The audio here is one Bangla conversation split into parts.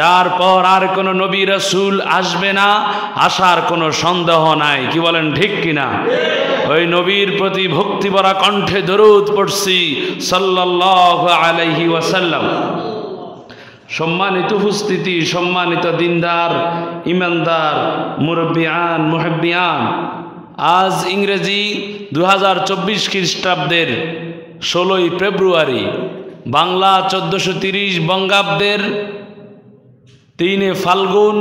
যার পর আর কোনো নবী রাসূল আসবে না, আসার কোনো সন্দেহ নাই। কি বলেন ঠিক কিনা? ওই নবীর প্রতি ভক্তি ভরা কণ্ঠে দরুদ পড়ছি সাল্লাল্লাহু আলাইহি ওয়াসাল্লাম। সম্মানিত উপস্থিতি, সম্মানিত দিনদার, ইমানদার, মুরব্বিয়ান, মুহিব্বিয়ান, আজ ইংরেজি 2024 খ্রিস্টাব্দের 16ই ফেব্রুয়ারি, বাংলা 1430 বঙ্গাব্দের 3 ফাল্গুন,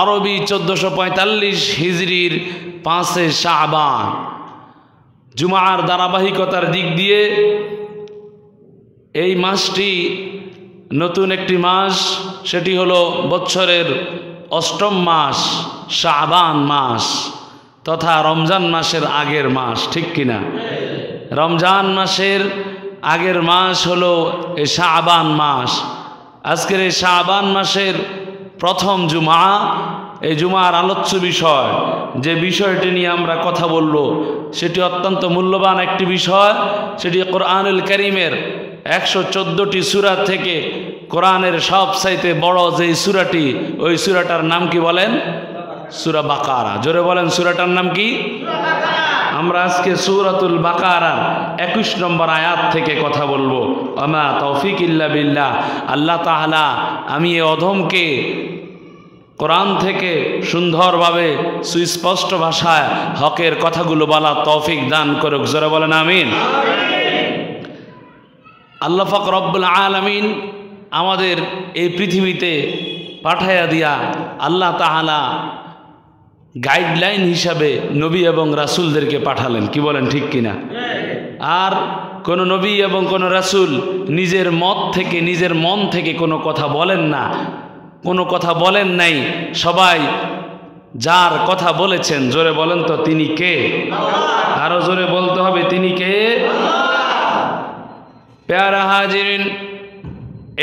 আরবি 1445 হিজরির 5 শাবান। জুমার ধারাবাহিকতার দিক দিয়ে এই মাসটি নতুন একটি মাস, সেটি হলো বছরের 8ম মাস, শাবান মাস তথা রমজান মাসের আগের মাস। ঠিক কিনা? রমজান মাসের আগের মাস হলো এই শাবান মাস। আজকের এই শাবান মাসের প্রথম জুমা, এই জুমার আলোচ্য বিষয়, যে বিষয়টি নিয়ে আমরা কথা বলবো, সেটি অত্যন্ত মূল্যবান একটি বিষয়। সেটি কোরআনুল কারীমের 114টি সূরা থেকে কোরআনের সবচাইতে বড় যে সূরাটি, ওই সূরাটার নাম কি বলেন? সূরা বাকারা। জোরে বলেন, সূরাটার নাম কি? আমরা আজকে সূরাতুল বাকারার 21 নম্বর আয়াত থেকে কথা বলবো। আমা তৌফিক ইল্লা বিল্লাহ। আল্লাহ তাআলা আমি এই অধমকে কোরআন থেকে সুন্দরভাবে সুস্পষ্ট ভাষায় হকের কথাগুলো বলার তৌফিক দান করুক। জোরে বলেন আমিন। আল্লাহ পাক রব্বুল আলামিন আমাদের এই পৃথিবীতে পাঠাইয়া দিয়া আল্লাহ তাআলা গাইডলাইন হিসাবে নবী এবং রাসূলদেরকে পাঠালেন। কি বলেন ঠিক কিনা? আর কোন নবী এবং কোন রাসূল নিজের মত থেকে, নিজের মন থেকে কোনো কথা বলেন না, কোনো কথা বলেন নাই। সবাই যার কথা বলেছেন, জোরে বলেন তো তিনি কে? আরো জোরে বলতে হবে, তিনি কে? প্যারা হাজিরিন,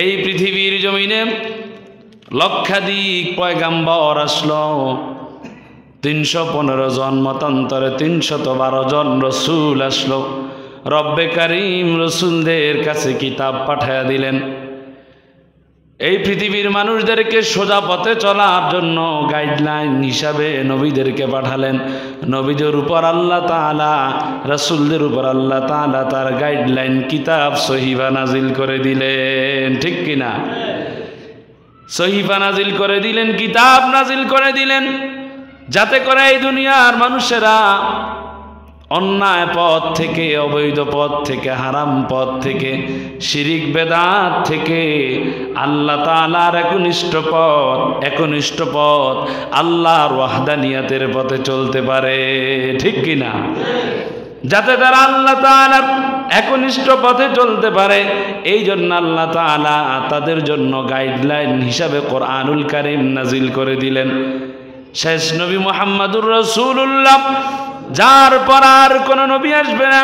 এই পৃথিবীর জমিনে লক্ষাধিক পয়গাম্বর আসলো, 315 জন মতান্তরে 312 জন রসুল আসলো। রব্বে কারীম রসুলদের কাছে কিতাব পাঠায়া দিলেন। এই পৃথিবীর মানুষদেরকে সোজা পথে চলার জন্য গাইডলাইন হিসাবে নবীদেরকে পাঠালেন। নবীদের উপর আল্লাহ তাআলা, রাসূলদের উপর আল্লাহ তাআলা তার গাইডলাইন কিতাব সহিফা নাজিল করে দিলেন। ঠিক কিনা? সহিফা নাজিল করে দিলেন, কিতাব নাজিল করে দিলেন, যাতে করে এই দুনিয়ার মানুষেরা অন্যায় পথ থেকে, অবৈধ পথ থেকে, হারাম পথ থেকে, শিরিক বেদাত থেকে আল্লাহ তাআলার একনিষ্ঠ পথ আল্লাহর ওয়াহদানিয়াতের পথে চলতে পারে। ঠিক কিনা? যাতে তারা আল্লাহ তাআলার একনিষ্ঠ পথে চলতে পারে, এই জন্য আল্লাহ তাআলা তাদের জন্য গাইডলাইন হিসাবে কোরআনুল কারীম নাজিল করে দিলেন। শেষ নবী মুহাম্মদুর রাসূলুল্লাহ, যার পর আর কোন নবী আসবে না,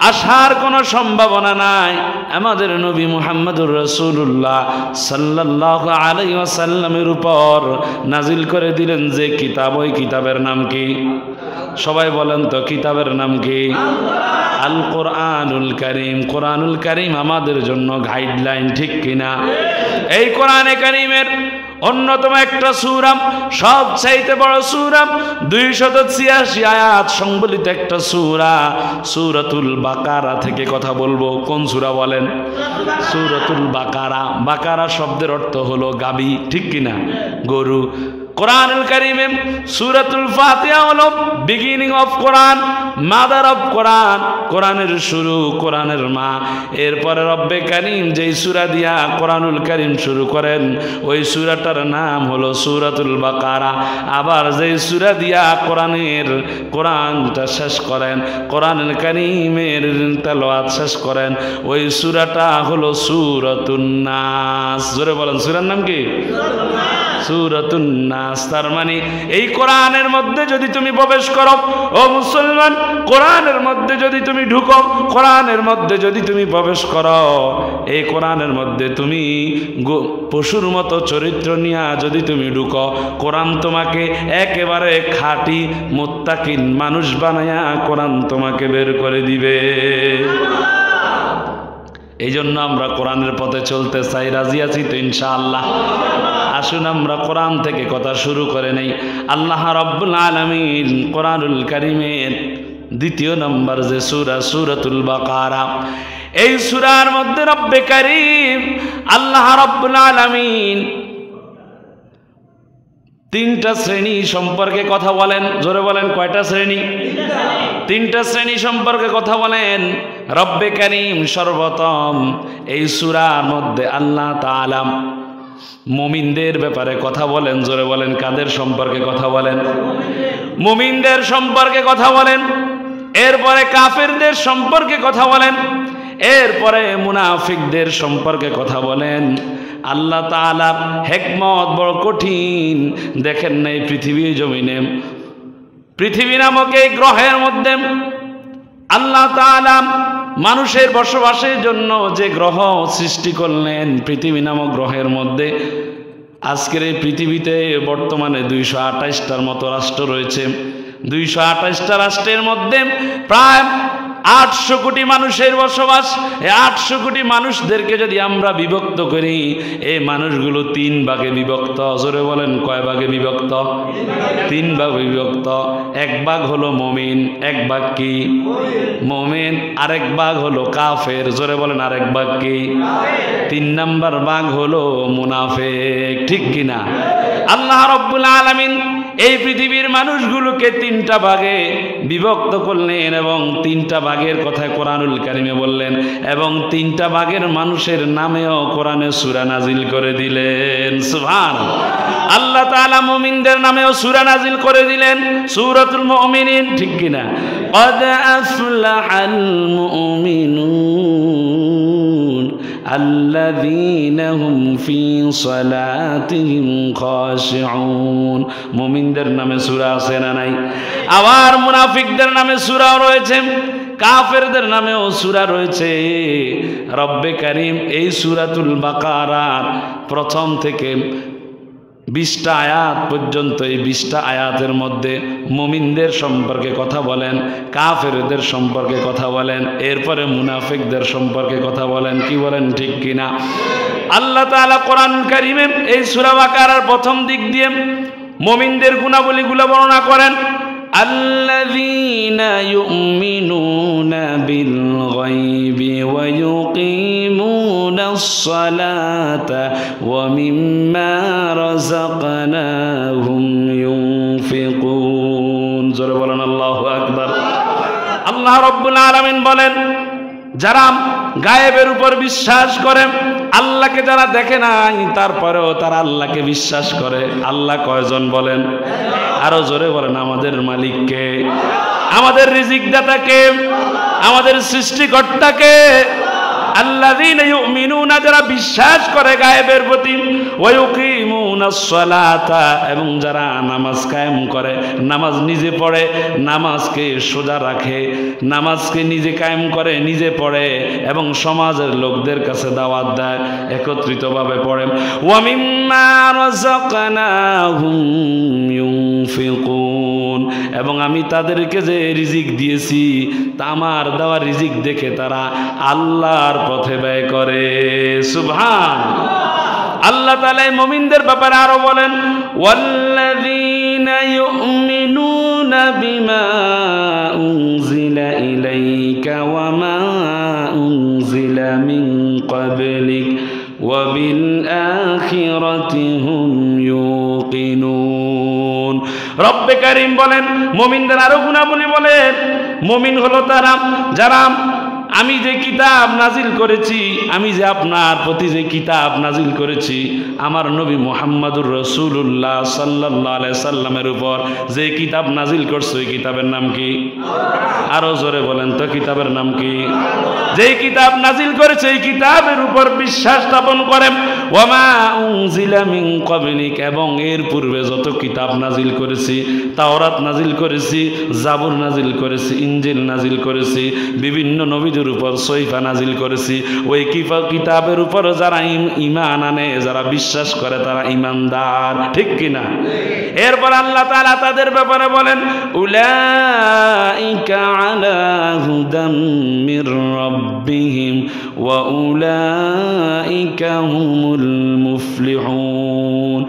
আসার কোনো সম্ভাবনা নাই। আমাদের নবী মুহাম্মদুর রাসূলুল্লাহ সাল্লাল্লাহু আলাইহি ওয়াসাল্লামের উপর নাজিল করে দিলেন যে কিতাব, ওই কিতাবের নাম কি? সবাই বলেন তো, কিতাবের নাম কি? আল কোরআনুল কারীম। কোরআনুল কারীম আমাদের জন্য গাইডলাইন। ঠিক কিনা? এই কোরআনে কারীমের অন্যতম একটা সূরা, সবচাইতে বড় সূরা, 286 আয়াত সংবলিত একটা সূরা, সূরাতুল বাকারা থেকে কথা বলবো। কোন সূরা বলেন? সূরাতুল বাকারা। বাকারা শব্দের অর্থ হলো গাবি। ঠিক কিনা? গরু। কোরআনুল কারীমে সূরাতুল ফাতিহা হলো beginning of Quran, mother of Quran, কোরআনের শুরু, কোরআনের মা। এরপরে রব্বে কারীম যেই সূরা দিয়া কোরআনুল কারীম শুরু করেন, ওই সূরাটার নাম হলো সূরাতুল বাকারা। আবার যেই সূরা দিয়া কোরআনটা শেষ করেন, কোরআনুল কারীমের তেলাওয়াত শেষ করেন, ওই সূরাটা হলো সূরাতুন নাস। জোরে বলেন, সূরার নাম কি? সূরাতুন নাস। তার মানে এই কোরআনের মধ্যে যদি তুমি প্রবেশ করো, ও মুসলমান, কোরআনের মধ্যে যদি তুমি ঢুকো, কোরআনের মধ্যে যদি তুমি প্রবেশ করো, এই কোরআনের মধ্যে তুমি পশুর মতো চরিত্র নিয়ে যদি তুমি ঢুকো, কোরআন তোমাকে একেবারে খাঁটি মুত্তাকিন মানুষ বানায়া কোরআন তোমাকে বের করে দিবে। এই জন্য আমরা কোরআনের পথে চলতে চাই। রাজি আছি তো ইনশাআল্লাহ? আসুন আমরা কোরআন থেকে কথা শুরু করে নেই। আল্লাহ রাব্বুল আলামিন কোরআনুল কারীমের দ্বিতীয় নম্বর যে সূরা, সূরাতুল বাকারা, এই সূরার মধ্যে রব্বে কারীম আল্লাহ রাব্বুল আলামিন তিনটা শ্রেণী সম্পর্কে কথা বলেন। জোরে বলেন, কয়টা শ্রেণী? তিনটা শ্রেণী সম্পর্কে কথা বলেন রব্বে কারীম। সর্বপ্রথম এই সূরার মধ্যে আল্লাহ তাআলা মুমিনদের ব্যাপারে কথা বলেন। জোরে বলেন, কাদের সম্পর্কে কথা বলেন? মুমিনদের সম্পর্কে কথা বলেন। এরপরে কাফেরদের সম্পর্কে কথা বলেন। এরপরে মুনাফিকদের সম্পর্কে কথা বলেন। আল্লাহ তাআলার হিকমত বড় কঠিন। দেখেন না, এই পৃথিবী জমিনে, পৃথিবী নামক এই গ্রহের মধ্যে আল্লাহ তাআলা মানুষের বসবাসের জন্য যে গ্রহ সৃষ্টি করলেন, পৃথিবী নামক গ্রহের মধ্যে আজকের এই পৃথিবীতে বর্তমানে 228টার মতো রাষ্ট্র রয়েছে। 228টা রাষ্ট্রের মধ্যে প্রায় 800 কোটি মানুষের বসবাস। এই 800 কোটি মানুষদেরকে যদি আমরা বিভক্ত করি, এই মানুষগুলো 3 ভাগে বিভক্ত। জোরে বলেন, কয় ভাগে বিভক্ত? 3 ভাগে বিভক্ত। এক ভাগ হলো মুমিন, এক ভাগ কি? মুমিন। আরেক ভাগ হলো কাফের। জোরে বলেন, আরেক ভাগ কি? 3 নাম্বার ভাগ হলো মুনাফিক। ঠিক কিনা? আল্লাহ রাব্বুল আলামিন এই পৃথিবীর মানুষগুলোকে 3টা ভাগে বিভক্ত করলেন এবং 3টা ভাগের কথা কোরআনুল কারীমে বললেন এবং 3টা ভাগের মানুষের নামেও কোরআনে সূরা নাজিল করে দিলেন। সুবহানাল্লাহ। আল্লাহ তাআলা মুমিনদের নামেও সূরা নাজিল করে দিলেন, সূরাতুল মুমিনিন। ঠিক কিনা? ক্বাদ আফলাহাল মুমিনুন আল্লাযীনা হুম ফী সালাতিহিম খাশিউন। মুমিনদের নামে সূরা আছে না নাই? আবার মুনাফিকদের নামে সূরাও রয়েছে, কাফেরদের নামেও সূরা রয়েছে। রব্বে কারীম এই সূরাতুল বাকারার প্রথম থেকে 20টা আয়াত পর্যন্ত, এই 20টা আয়াতের মধ্যে মুমিনদের সম্পর্কে কথা বলেন, কাফেরদের সম্পর্কে কথা বলেন, এরপরে মুনাফিকদের সম্পর্কে কথা বলেন। কি বলেন, ঠিক কিনা? আল্লাহ তাআলা কোরআন কারীমে এই সূরা বাকারার প্রথম দিক দিয়ে মুমিনদের গুণাবলীগুলো বর্ণনা করেন। আল্লাযীনা ইউমিনুনা বিল গায়বি ওয়া ইউকিমুনাস সালাতা ওয়া মিম্মা রাযাকনাহুম ইউনফিকুন। জোরে বলেন আল্লাহু আকবার। আল্লাহ রাব্বুল আলামিন বলেন, যারা গায়েবের উপর বিশ্বাস করে, আল্লাহকে যারা দেখে নাই তারপরেও তারা আল্লাহকে বিশ্বাস করে। আল্লাহ কয়জন বলেন? আরো জোরে বলেন, আমাদের মালিককে, আমাদের রিজিক দাতাকে, আমাদের সৃষ্টিকর্তাকে। আল্লাযীনা ইউমিনুনা, যারা বিশ্বাস করে গায়েবের প্রতি, ওয়া ইউকিমুনাস সালাতা, এবং যারা নামাজ কায়েম করে, নামাজ নিজে পড়ে, নামাজকে সোজা রাখে, নামাজকে নিজে কায়েম করে, নিজে পড়ে এবং সমাজের লোকদের কাছে দাওয়াত দেয়, একত্রিতভাবে পড়ে। ওয়া মিম্মা রাযাকনাহুম ইউনফিকুন, এবং আমি তাদেরকে যে রিজিক দিয়েছি তা আমার দেওয়া রিজিক দেখে তারা আল্লাহর পথে ব্যয় করে। সুবহানাল্লাহ। আল্লাহ তাআলা মুমিনদের ব্যাপারে আরো বলেন, ওয়াল্লাযীনা ইউমিনুনা বিমা উনজিলা ইলাইকা ওয়া মা উনজিলা মিন ক্বাবলিক ওয়া বিল আখিরাতি হুম ইউকিনুন। রব্বে কারীম বলেন, মুমিনদের আরো গুণাবলী বলেন। মুমিন হলো তারা যারা আমি যে কিতাব নাজিল করেছি, আমি যে আপনার প্রতি যে কিতাব নাজিল করেছি, আমার নবী মুহাম্মদুর রাসূলুল্লাহ সাল্লাল্লাহু আলাইহি সাল্লামের উপর যে কিতাব নাজিল করছে, ওই কিতাবের নাম কি? আরো জোরে বলেন তো, কিতাবের নাম কি? যেই কিতাব নাজিল করেছে এই কিতাবের উপর বিশ্বাস স্থাপন করেন। ওয়া মা উনজিলা মিন ক্বাবলিক, এবং এর পূর্বে যত কিতাব নাজিল করেছি, তাওরাত নাজিল করেছি, জাবুর নাজিল করেছি, ইনজিল নাজিল করেছি, বিভিন্ন নবীদের উপর সহিফা নাজিল করেছি, ওই কিতাবের উপর যারা ঈমান আনে, যারা বিশ্বাস করে, তারা ঈমানদার। ঠিক কিনা? এরপর আল্লাহ তাআলা তাদের ব্যাপারে বলেন, উলাইকা আলা হুদাম মির রাব্বিহিম ওয়া উলাইকা হুমুল মুফলিহুন।